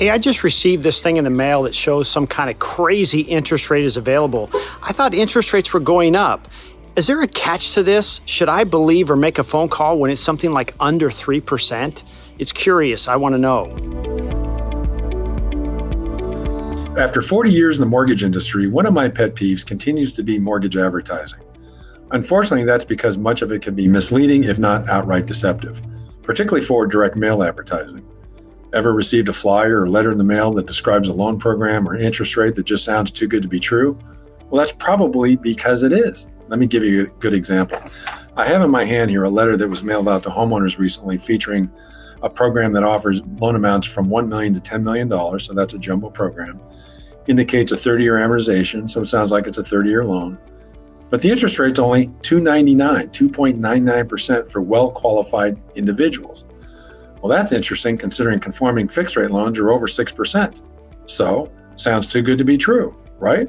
Hey, I just received this thing in the mail that shows some kind of crazy interest rate is available. I thought interest rates were going up. Is there a catch to this? Should I believe or make a phone call when it's something like under 3%? It's curious. I want to know. After 40 years in the mortgage industry, one of my pet peeves continues to be mortgage advertising. Unfortunately, that's because much of it can be misleading, if not outright deceptive, particularly for direct mail advertising. Ever received a flyer or letter in the mail that describes a loan program or interest rate that just sounds too good to be true? Well, that's probably because it is. Let me give you a good example. I have in my hand here a letter that was mailed out to homeowners recently featuring a program that offers loan amounts from $1 million to $10 million, so that's a jumbo program. Indicates a 30-year amortization, so it sounds like it's a 30-year loan. But the interest rate's only 2.99% for well-qualified individuals. Well, that's interesting considering conforming fixed-rate loans are over 6%. So, sounds too good to be true, right?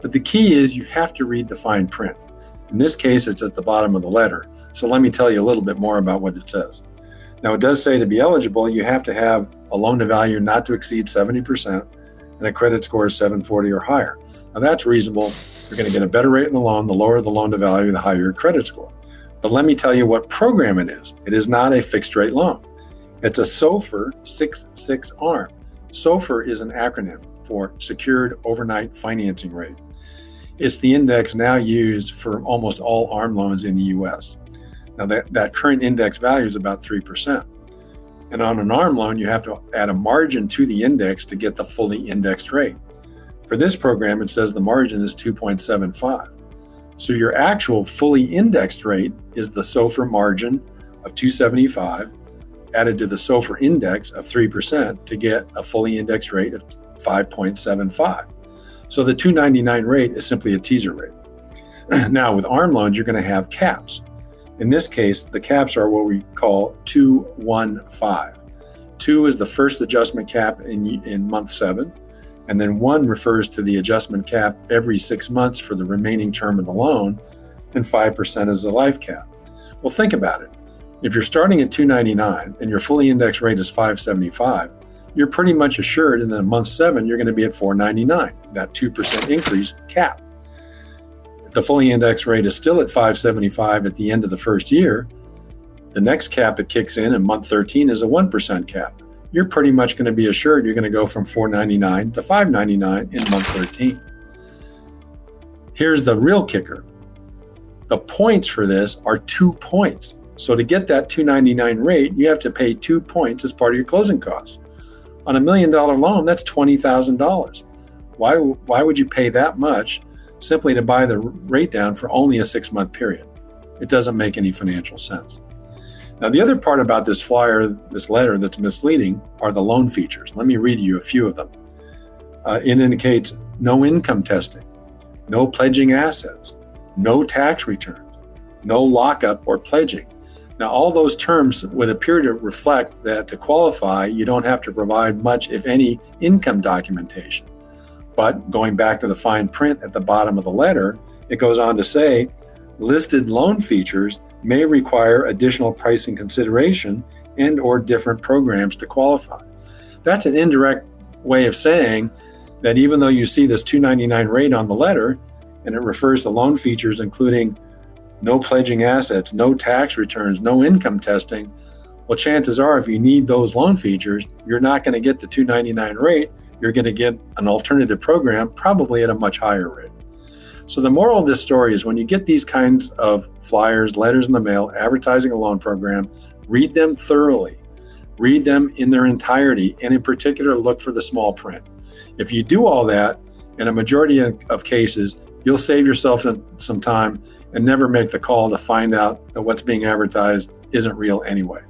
But the key is you have to read the fine print. In this case, it's at the bottom of the letter. So let me tell you a little bit more about what it says. Now, it does say to be eligible, you have to have a loan-to-value not to exceed 70% and a credit score of 740 or higher. Now, that's reasonable. You're going to get a better rate in the loan. The lower the loan-to-value, the higher your credit score. But let me tell you what program it is. It is not a fixed-rate loan. It's a Sulfur 6.6 ARM. Sulfur is an acronym for Secured Overnight Financing Rate. It's the index now used for almost all ARM loans in the U.S. Now, that current index value is about 3%. And on an ARM loan, you have to add a margin to the index to get the fully indexed rate. For this program, it says the margin is 2.75. So your actual fully indexed rate is the Sulfur margin of 275 added to the Sulfur index of 3% to get a fully indexed rate of 5.75. So the 299 rate is simply a teaser rate. Now, with ARM loans, you're going to have caps. In this case, the caps are what we call 215. 2 is the first adjustment cap in month 7, and then 1 refers to the adjustment cap every 6 months for the remaining term of the loan, and 5% is the life cap. Well, think about it. If you're starting at 299 and your fully indexed rate is 575, you're pretty much assured in month 7 you're going to be at 499, that 2% increase cap. If the fully indexed rate is still at 575 at the end of the first year, the next cap that kicks in month 13 is a 1% cap. You're pretty much going to be assured you're going to go from 499 to 599 in month 13. Here's the real kicker. The points for this are 2 points. So to get that 299 rate, you have to pay 2 points as part of your closing costs. On $1 million loan, that's $20,000. Why would you pay that much simply to buy the rate down for only a 6-month period? It doesn't make any financial sense. Now, the other part about this flyer, this letter that's misleading, are the loan features. Let me read you a few of them. It indicates no income testing, no pledging assets, no tax returns, no lockup or pledging. Now, all those terms would appear to reflect that to qualify, you don't have to provide much, if any, income documentation. But going back to the fine print at the bottom of the letter, it goes on to say, listed loan features may require additional pricing consideration and or different programs to qualify. That's an indirect way of saying that even though you see this 299 rate on the letter, and it refers to loan features including no pledging assets, no tax returns, no income testing, well, chances are if you need those loan features, you're not going to get the 299 rate. You're going to get an alternative program, probably at a much higher rate. So the moral of this story is when you get these kinds of flyers, letters in the mail, advertising a loan program, read them thoroughly. Read them in their entirety, and in particular, look for the small print. If you do all that, in a majority of cases, you'll save yourself some time and never make the call to find out that what's being advertised isn't real anyway.